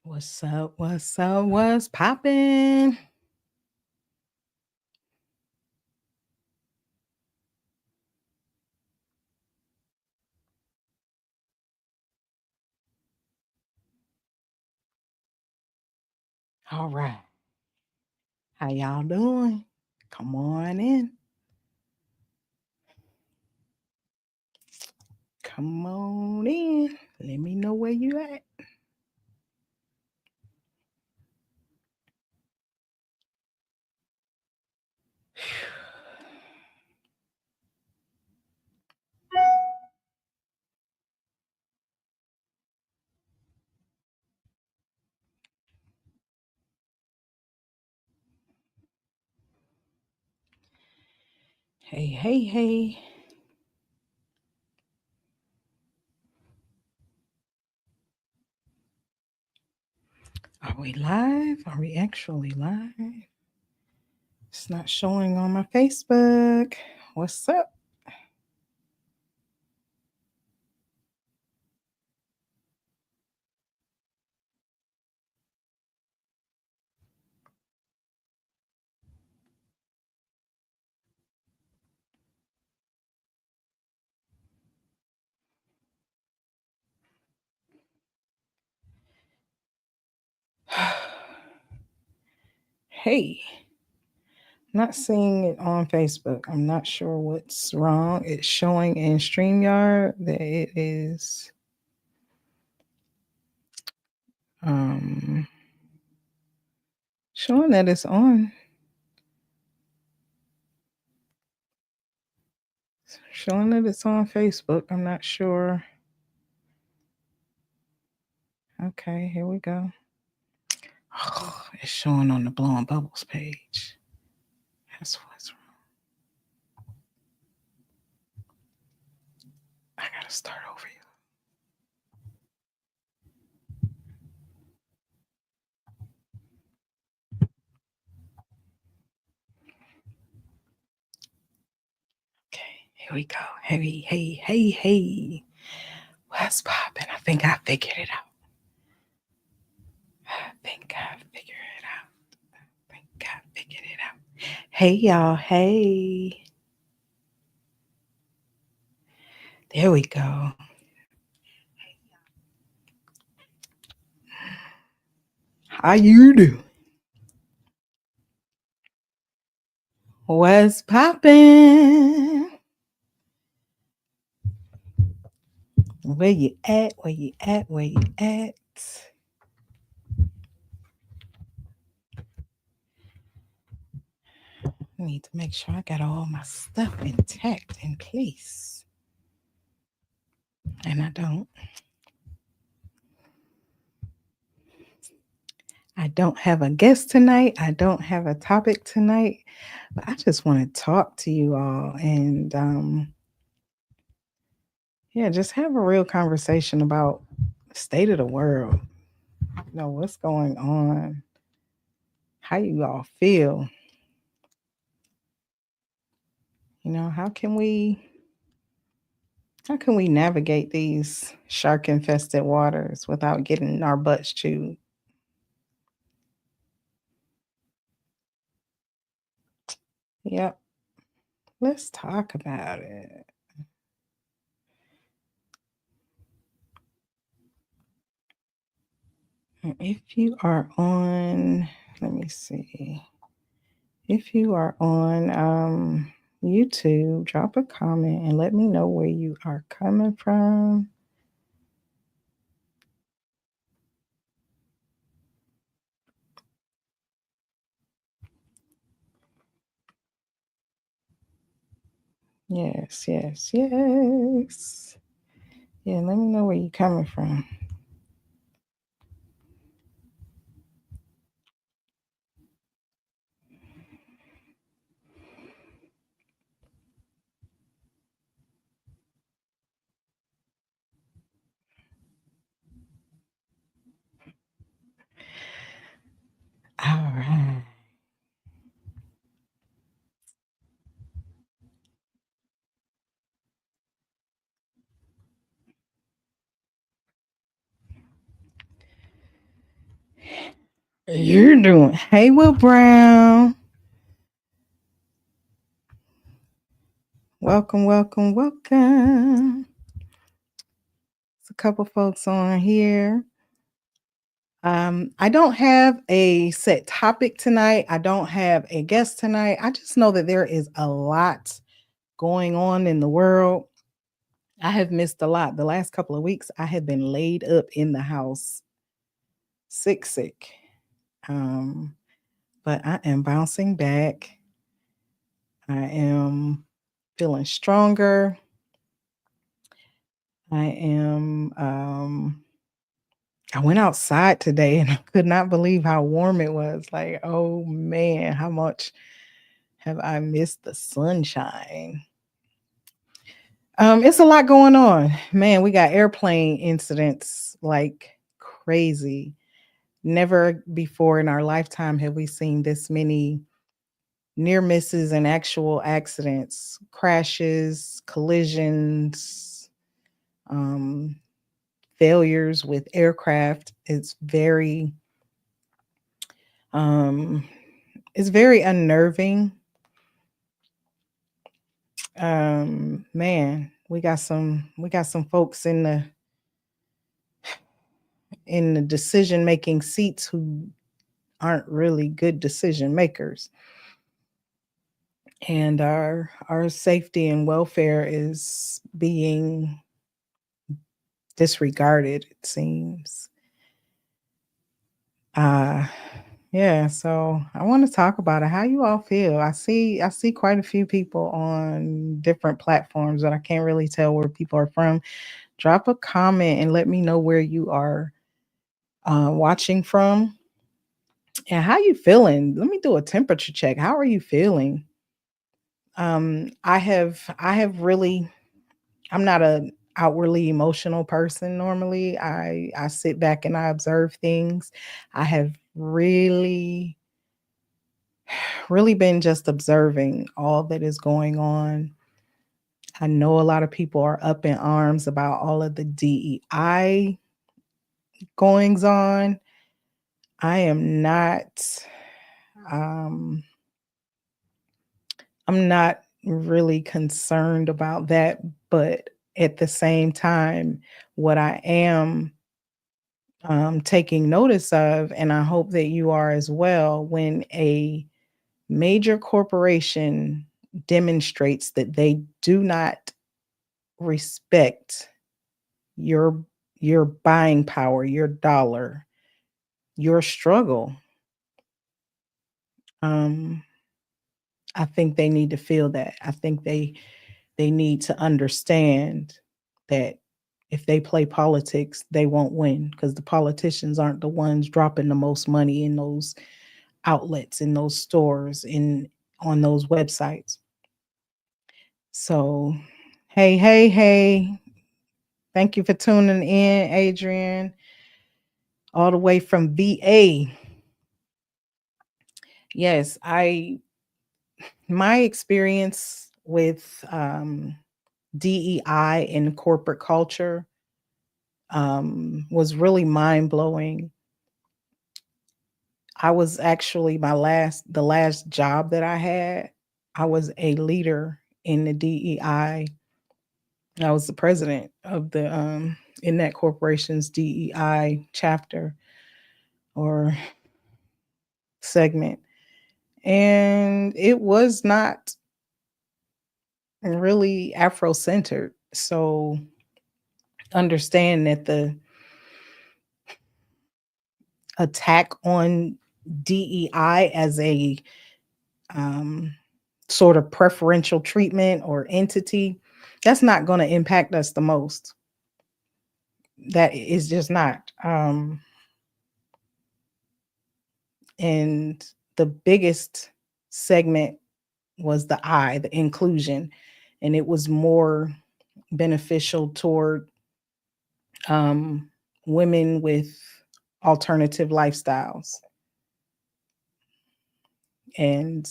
What's up? What's up? What's poppin'? All right. How y'all doing? Come on in. Come on in. Let me know where you at. Hey, hey, hey. Are we live? Are we actually live? It's not showing on my Facebook. What's up? Hey, not seeing it on Facebook. I'm not sure what's wrong. It's showing in StreamYard that it is um showing that it's on. Showing that it's on Facebook. I'm not sure. Okay, here we go. Oh, it's showing on the Blowing Bubbles page. That's what's wrong. I gotta start over here. Okay, here we go. Hey. What's poppin'? I think I figured it out. Hey, y'all. Hey. There we go. How you do? What's poppin'? Where you at? Where you at? Where you at? I need to make sure I got all my stuff intact in place. And I don't. I don't have a guest tonight. I don't have a topic tonight. But I just want to talk to you all and yeah, just have a real conversation about the state of the world. You know, what's going on? How you all feel? You know, how can we navigate these shark infested waters without getting our butts chewed? Yep. Let's talk about it. If you are on, let me see. If you are on YouTube, drop a comment and let me know where you are coming from. Yes. Yeah, let me know where you're coming from. All right. You're doing. Hey, Will Brown. Welcome, welcome, welcome. There's a couple folks on here. I don't have a set topic tonight. I don't have a guest tonight. I just know that there is a lot going on in the world. I have missed a lot. The last couple of weeks, I have been laid up in the house, sick. Um, but I am bouncing back. I am feeling stronger. I went outside today and I could not believe how warm it was. Like, oh man, how much have I missed the sunshine? It's a lot going on. Man, we got airplane incidents like crazy. Never before in our lifetime have we seen this many near misses and actual accidents, crashes, collisions, um, failures with aircraft. Um, it's very unnerving. Man, we got some folks in the decision making seats who aren't really good decision makers, and our safety and welfare is being disregarded, it seems. uh yeah, so I want to talk about it. How you all feel? I see quite a few people on different platforms, but I can't really tell where people are from. Drop a comment and let me know where you are watching from and how you feeling. Let me do a temperature check. How are you feeling? I have really, I'm not a outwardly emotional person normally. I sit back and I observe things. I have really been just observing all that is going on. I know a lot of people are up in arms about all of the DEI goings on. I am not um I'm not really concerned about that, but at the same time, what I am taking notice of, and I hope that you are as well, when a major corporation demonstrates that they do not respect your your buying power, your dollar, your struggle, um, I think they need to feel that. I think they need to understand that if they play politics, they won't win because the politicians aren't the ones dropping the most money in those outlets, in those stores, in on those websites. So, hey. Thank you for tuning in, Adrian, all the way from VA. Yes, I my experience with DEI in corporate culture was really mind blowing. I was actually the last job that I had. I was a leader in the DEI. I was the president of the in that corporation's DEI chapter or segment, and it was not really Afro centered. So understand that the attack on DEI as a um, sort of preferential treatment or entity, that's not going to impact us the most. That is just not. And the biggest segment was the I, the inclusion, and it was more beneficial toward um, women with alternative lifestyles and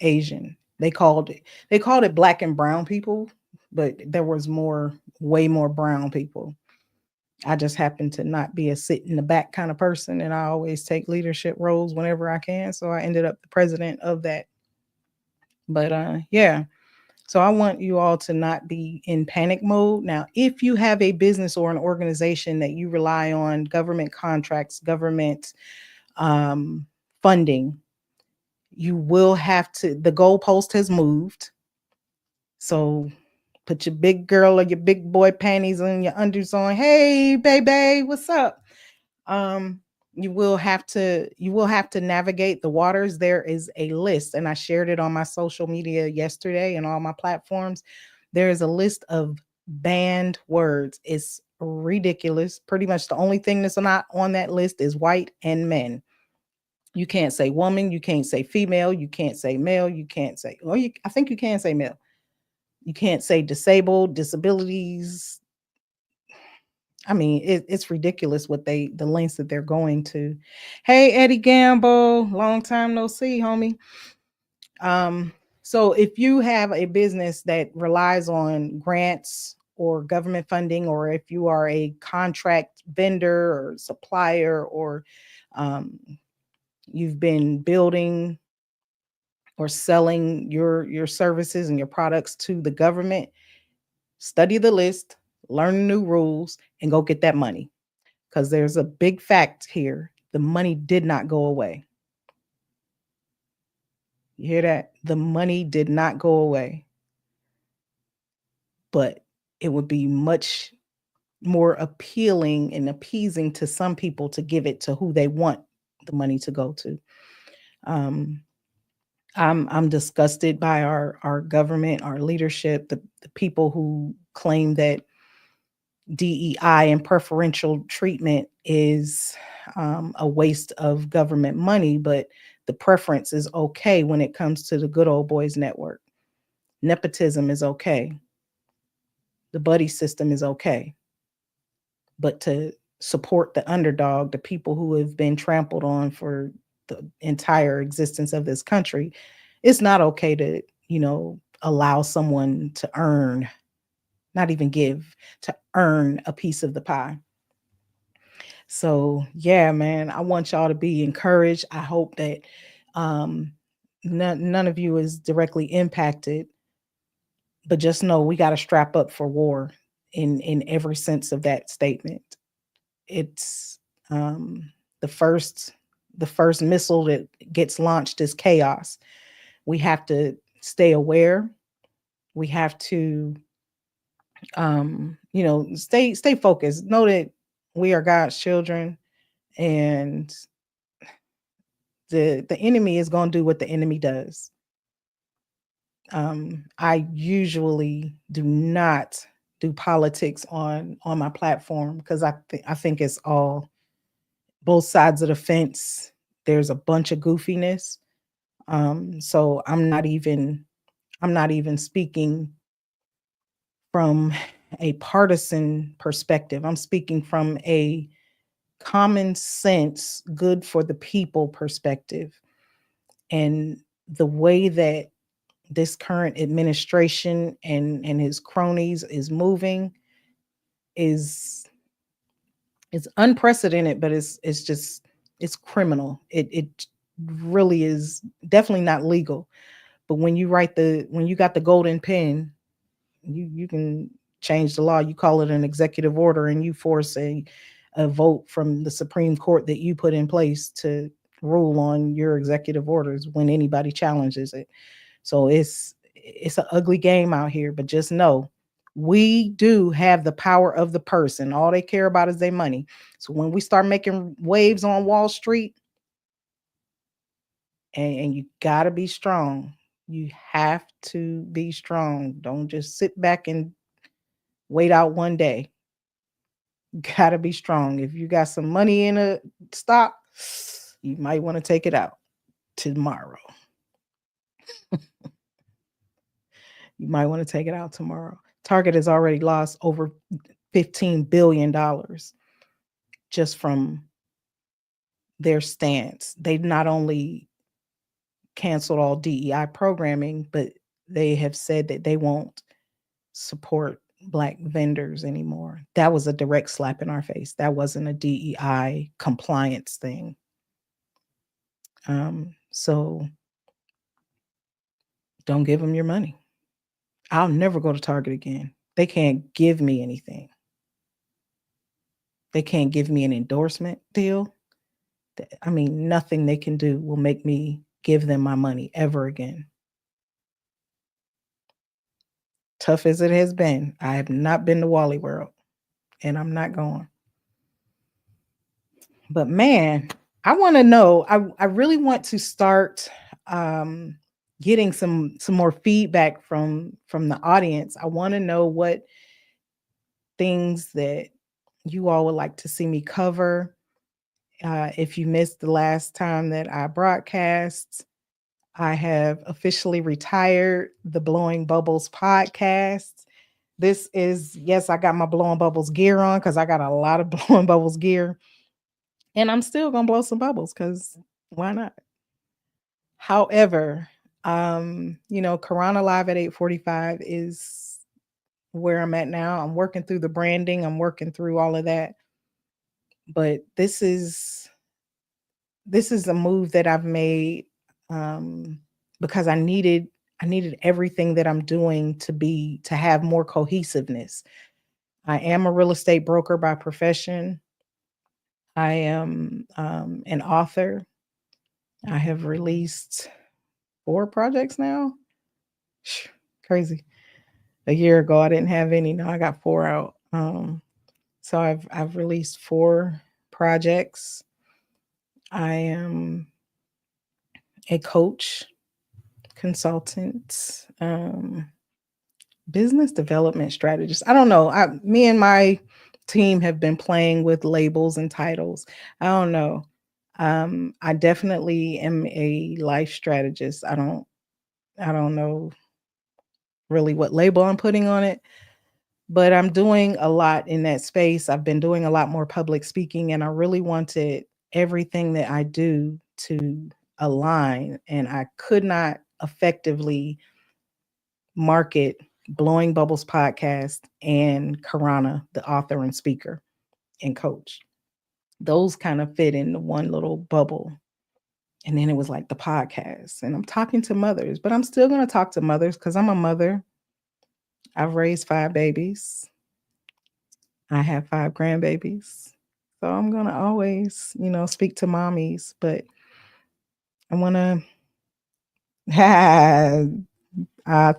Asian. They called it black and brown people, but there was way more brown people. I just happen to not be a sit in the back kind of person, and I always take leadership roles whenever I can. So I ended up the president of that. But yeah. So I want you all to not be in panic mode. Now, if you have a business or an organization that you rely on government contracts, government um, funding, you will have to, the goalpost has moved. So put your big girl or your big boy panties and your undies on. Hey, baby, what's up? Um, you will have to navigate the waters. There is a list, and I shared it on my social media yesterday and all my platforms. There is a list of banned words. It's ridiculous. Pretty much the only thing that's not on that list is white and men. You can't say woman, you can't say female, you can't say male, you can't say, well, I think you can say male. You can't say disabled, disabilities. I mean, it's ridiculous what the lengths that they're going to. Hey, Eddie Gamble, long time no see, homie. Um, so if you have a business that relies on grants or government funding, or if you are a contract vendor or supplier, or um, you've been building or selling your services and your products to the government, study the list, learn new rules, and go get that money. Because there's a big fact here: the money did not go away. You hear that? The money did not go away, but it would be much more appealing and appeasing to some people to give it to who they want the money to go to. Um, I'm disgusted by our government, our leadership, the people who claim that DEI and preferential treatment is a waste of government money, but the preference is okay when it comes to the good old boys network. Nepotism is okay. The buddy system is okay. But to support the underdog, the people who have been trampled on for the entire existence of this country, it's not okay to, allow someone to earn, not even give, to earn a piece of the pie. So, yeah, man, I want y'all to be encouraged. I hope that um, none of you is directly impacted, but just know we got to strap up for war in every sense of that statement. It's um, the first the first missile that gets launched is chaos. We have to stay aware. We have to stay focused. Know that we are God's children, and the enemy is going to do what the enemy does. I usually do not do politics on my platform because I think it's all both sides of the fence. There's a bunch of goofiness. So I'm not even speaking from a partisan perspective. I'm speaking from a common sense, good for the people perspective. And the way that this current administration and his cronies is moving is unprecedented, but it's just it's criminal. It really is definitely not legal. But when you got the golden pen, you can change the law. You call it an executive order, and you force a vote from the Supreme Court that you put in place to rule on your executive orders when anybody challenges it. So it's an ugly game out here, but just know we do have the power of the purse, and all they care about is their money. So when we start making waves on Wall Street, and you gotta be strong. You have to be strong. Don't just sit back and wait out one day. You gotta be strong. If you got some money in a stock, you might want to take it out tomorrow. You might want to take it out tomorrow. Target has already lost over $15 billion just from their stance. They not only canceled all DEI programming, but they have said that they won't support Black vendors anymore. That was a direct slap in our face. That wasn't a DEI compliance thing. So don't give them your money. I'll never go to Target again. They can't give me anything. They can't give me an endorsement deal. I mean, nothing they can do will make me give them my money ever again. Tough as it has been, I have not been to Wally World, and I'm not going. But man, I want to know. I really want to start um, getting some more feedback from the audience. I want to know what things that you all would like to see me cover. If you missed the last time that I broadcast, I have officially retired the Blowing Bubbles podcast. This is, yes, I got my Blowing Bubbles gear on because I got a lot of Blowing Bubbles gear. And I'm still going to blow some bubbles because why not? However, Karonna Live at 8:45 is where I'm at now. I'm working through the branding, I'm working through all of that. But this is a move that I've made because I needed everything that I'm doing to have more cohesiveness. I am a real estate broker by profession. I am an author. I have released 4 projects now. Crazy. A year ago, I didn't have any. Now I got 4 out. So I've released 4 projects. I am a coach, consultant, business development strategist. I don't know. Me and my team have been playing with labels and titles. I don't know. I definitely am a life strategist. I don't know really what label I'm putting on it, but I'm doing a lot in that space. I've been doing a lot more public speaking, and I really wanted everything that I do to align, and I could not effectively market Blowing Bubbles podcast and Karonna, the author and speaker and coach. Those kind of fit in the one little bubble. And then it was like the podcast. And I'm talking to mothers, but I'm still going to talk to mothers because I'm a mother. I've raised 5 babies. I have 5 grandbabies. So I'm going to always, speak to mommies, but I want to,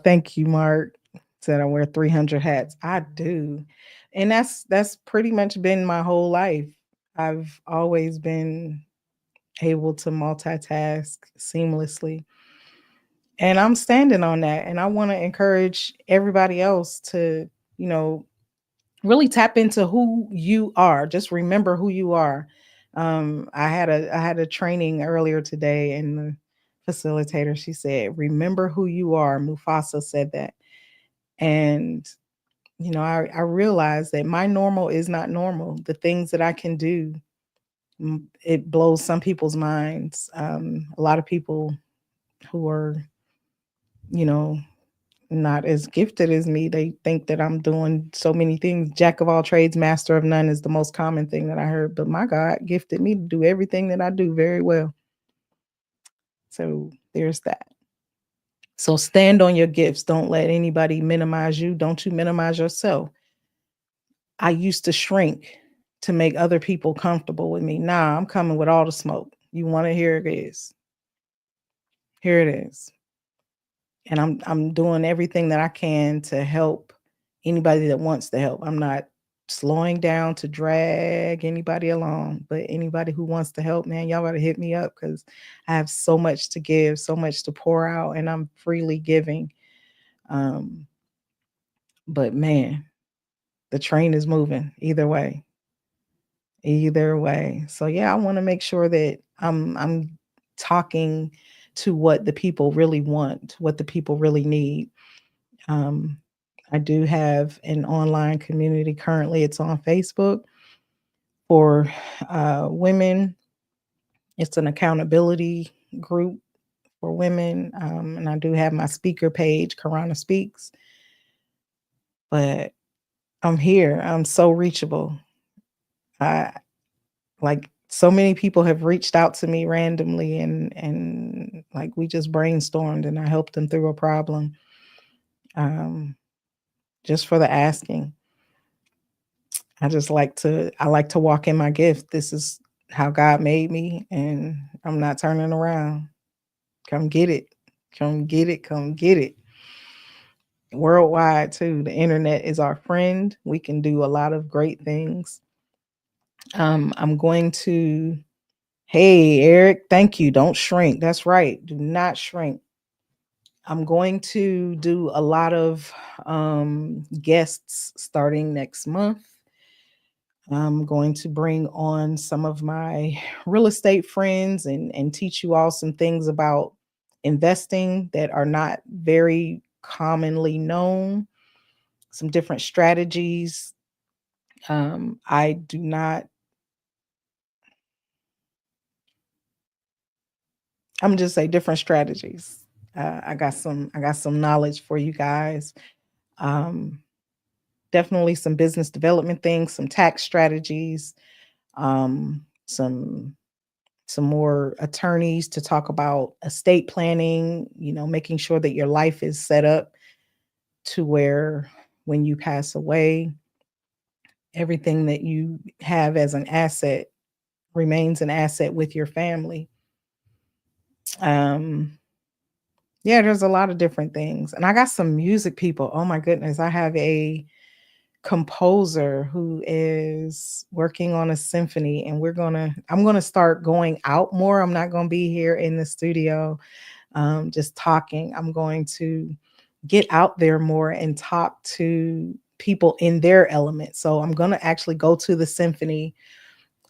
thank you, Mark. Said I wear 300 hats. I do. And that's pretty much been my whole life. I've always been able to multitask seamlessly. And I'm standing on that. And I want to encourage everybody else to, you know, really tap into who you are. Just remember who you are. I had a training earlier today, and the facilitator, she said, remember who you are. Mufasa said that. And I realized that my normal is not normal. The things that I can do, it blows some people's minds. A lot of people who are, you know, not as gifted as me, they think that I'm doing so many things. Jack of all trades, master of none is the most common thing that I heard. But my God gifted me to do everything that I do very well. So there's that. So stand on your gifts. Don't let anybody minimize you. Don't you minimize yourself. I used to shrink to make other people comfortable with me. Nah, I'm coming with all the smoke. You want to hear it is. Here it is. And I'm doing everything that I can to help anybody that wants to help. I'm not slowing down to drag anybody along, but anybody who wants to help, man, y'all gotta hit me up because I have so much to give, so much to pour out, and I'm freely giving. Um, but man, the train is moving either way. Either way. So yeah, I want to make sure that I'm talking to what the people really want, what the people really need. Um, I do have an online community currently. It's on Facebook for women. It's an accountability group for women. And I do have my speaker page, Karonna Speaks. But I'm here. I'm so reachable. I like so many people have reached out to me randomly and like we just brainstormed and I helped them through a problem. Um, just for the asking. I like to walk in my gift. This is how God made me and I'm not turning around. Come get it. Come get it. Come get it. Worldwide too. The internet is our friend. We can do a lot of great things. I'm going to Hey Eric, thank you. Don't shrink. That's right. Do not shrink. I'm going to do a lot of guests starting next month. I'm going to bring on some of my real estate friends and teach you all some things about investing that are not very commonly known, some different strategies. I do not, I'm just say different strategies. I got some knowledge for you guys. Um, Definitely some business development things, some tax strategies, some more attorneys to talk about estate planning, you know, making sure that your life is set up to where when you pass away, everything that you have as an asset remains an asset with your family. Um, yeah, there's a lot of different things. And I got some music people. Oh my goodness. I have a composer who is working on a symphony and I'm gonna start going out more. I'm not gonna be here in the studio just talking. I'm going to get out there more and talk to people in their element. So I'm going to actually go to the symphony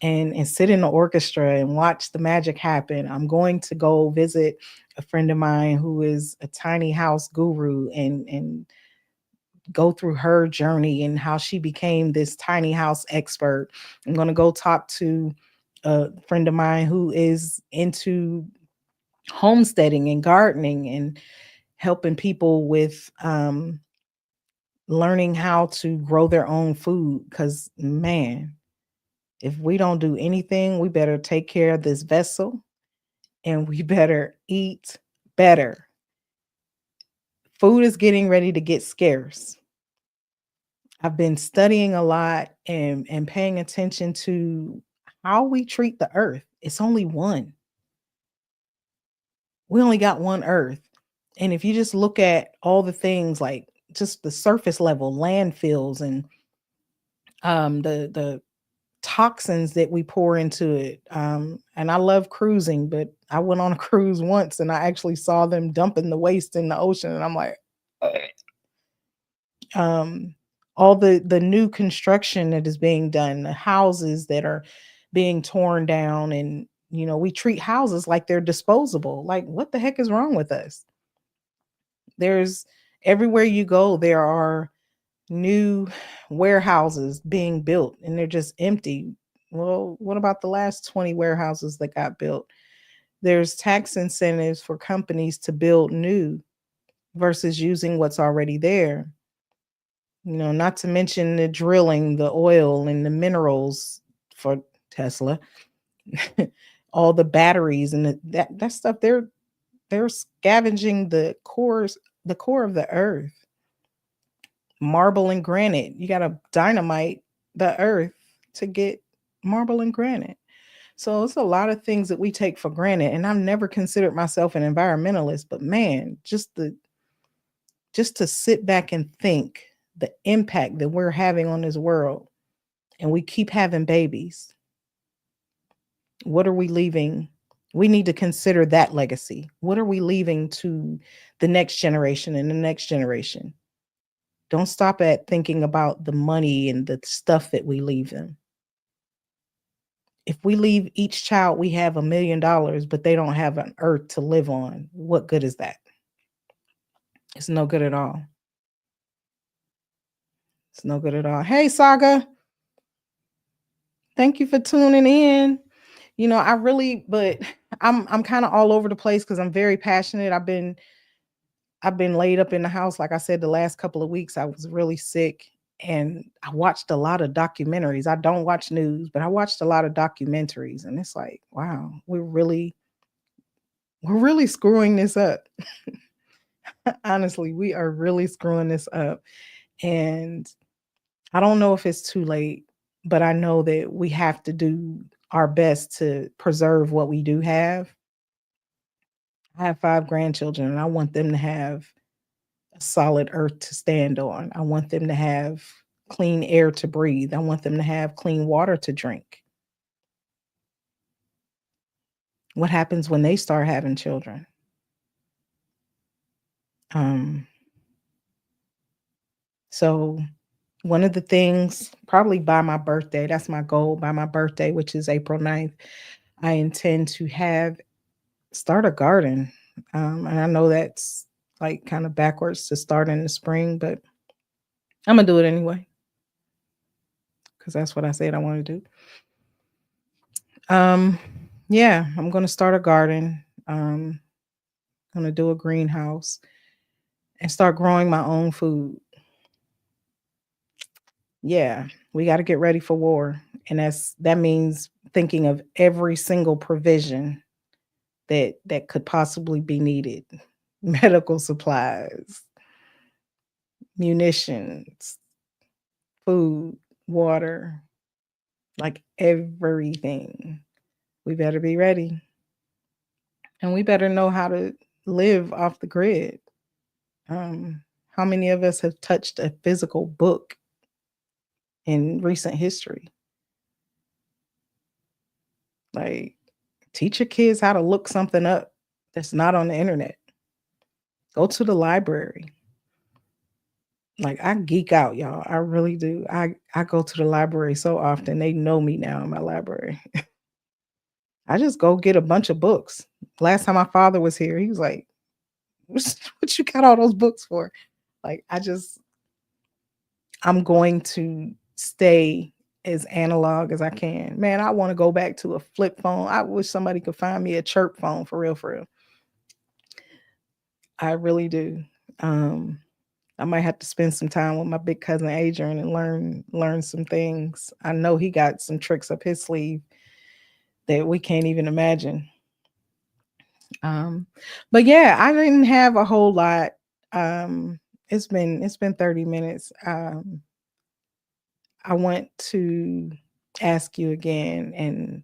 and sit in the orchestra and watch the magic happen. I'm going to go visit a friend of mine who is a tiny house guru and go through her journey and how she became this tiny house expert. I'm going to go talk to a friend of mine who is into homesteading and gardening and helping people with learning how to grow their own food. Because, man, if we don't do anything, we better take care of this vessel and we better eat better. Food is getting ready to get scarce. I've been studying a lot and paying attention to how we treat the earth. It's only one. We only got one earth. And if you just look at all the things like just the surface level landfills and the toxins that we pour into it. And I love cruising, but I went on a cruise once and I actually saw them dumping the waste in the ocean and I'm like, "Ugh." um all the new construction that is being done, the houses that are being torn down and you know, we treat houses like they're disposable. Like what the heck is wrong with us? There's everywhere you go there are new warehouses being built and they're just empty. Well, what about the last 20 warehouses that got built? There's tax incentives for companies to build new versus using what's already there. You know, not to mention the drilling, the oil and the minerals for Tesla, all the batteries and that stuff they're scavenging the core of the earth. Marble and granite. You got to dynamite the earth to get marble and granite. So it's a lot of things that we take for granted. And I've never considered myself an environmentalist, but man, just to sit back and think the impact that we're having on this world and we keep having babies. What are we leaving? We need to consider that legacy. What are we leaving to the next generation and the next generation? Don't stop at thinking about the money and the stuff that we leave them. If we leave each child, we have $1 million, but they don't have an earth to live on, what good is that? It's no good at all. It's no good at all. Hey, Saga, thank you for tuning in. You know, but I'm kind of all over the place because I'm very passionate. I've been laid up in the house, like I said, the last couple of weeks. I was really sick, and I watched a lot of documentaries. I don't watch news, but I watched a lot of documentaries, and it's like, wow, we're really screwing this up. Honestly, we are really screwing this up. And I don't know if it's too late, but I know that we have to do our best to preserve what we do have. I have 5 grandchildren, and I want them to have a solid earth to stand on. I want them to have clean air to breathe. I want them to have clean water to drink. What happens when they start having children? Um, so one of the things, probably by my birthday, that's my goal, by my birthday, which is April 9th, I intend to have start a garden. And I know that's like kind of backwards to start in the spring, but I'm gonna do it anyway because that's what I said I want to do. Um, yeah, I'm gonna start a garden. Gonna do a greenhouse and start growing my own food. Yeah, we got to get ready for war, and that means thinking of every single provision that could possibly be needed: medical supplies, munitions, food, water, like everything. We better be ready, and we better know how to live off the grid. How many of us have touched a physical book in recent history? Like, teach your kids how to look something up that's not on the internet. Go to the library. Like, I geek out, y'all. I really do. I go to the library so often. They know me now in my library. I just go get a bunch of books. Last time my father was here, he was like, what you got all those books for? Like, I'm going to stay as analog as I can. Man, I want to go back to a flip phone. I wish somebody could find me a chirp phone for real, for real. I really do. Um, I might have to spend some time with my big cousin Adrian and learn some things. I know he got some tricks up his sleeve that we can't even imagine. Um, but yeah, I didn't have a whole lot. Um, it's been 30 minutes. I want to ask you again and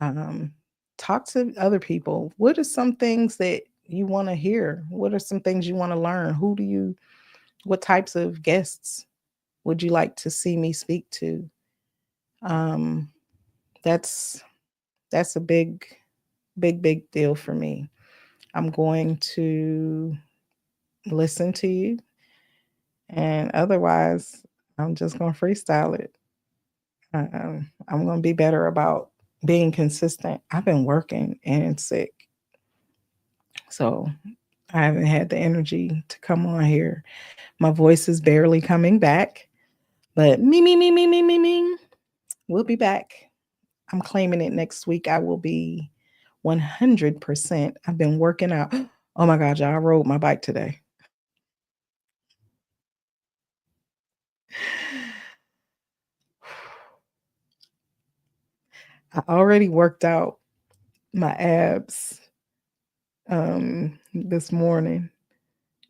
um, talk to other people. What are some things that you want to hear? What are some things you want to learn? What types of guests would you like to see me speak to? Um, that's that's a big deal for me. I'm going to listen to you, and otherwise, I'm just going to freestyle it. I'm going to be better about being consistent. I've been working and sick, so I haven't had the energy to come on here. My voice is barely coming back, but me. We'll be back. I'm claiming it next week. I will be 100%. I've been working out. Oh my God, y'all, I rode my bike today. I already worked out my abs this morning,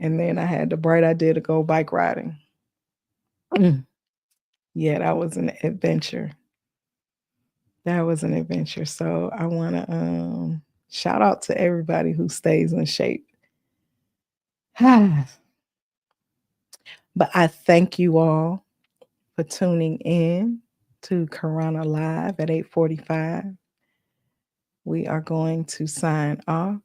and then I had the bright idea to go bike riding. Mm. Yeah, that was an adventure. That was an adventure. So I want to shout out to everybody who stays in shape. But I thank you all for tuning in to Karonna Live at 8:45. We are going to sign off.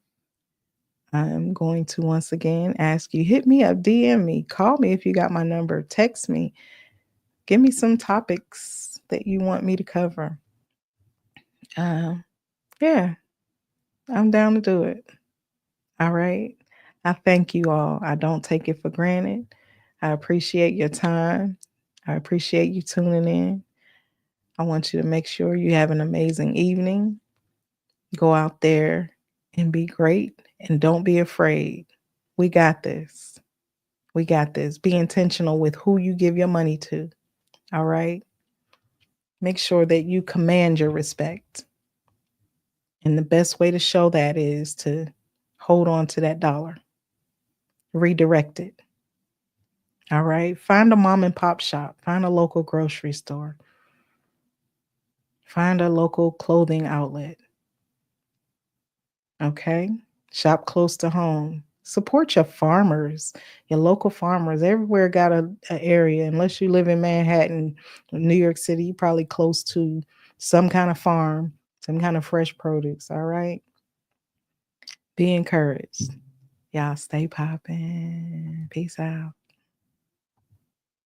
I'm going to once again ask you, hit me up, DM me, call me if you got my number, text me, give me some topics that you want me to cover. Um, yeah, I'm down to do it. All right. I thank you all. I don't take it for granted. I appreciate your time. I appreciate you tuning in. I want you to make sure you have an amazing evening. Go out there and be great and don't be afraid. We got this. We got this. Be intentional with who you give your money to. All right. Make sure that you command your respect. And the best way to show that is to hold on to that dollar, redirect it. All right. Find a mom and pop shop, find a local grocery store, find a local clothing outlet. Okay. Shop close to home. Support your farmers, your local farmers. Everywhere got a area. Unless you live in Manhattan, New York City, you probably close to some kind of farm, some kind of fresh produce. All right. Be encouraged. Y'all stay popping. Peace out.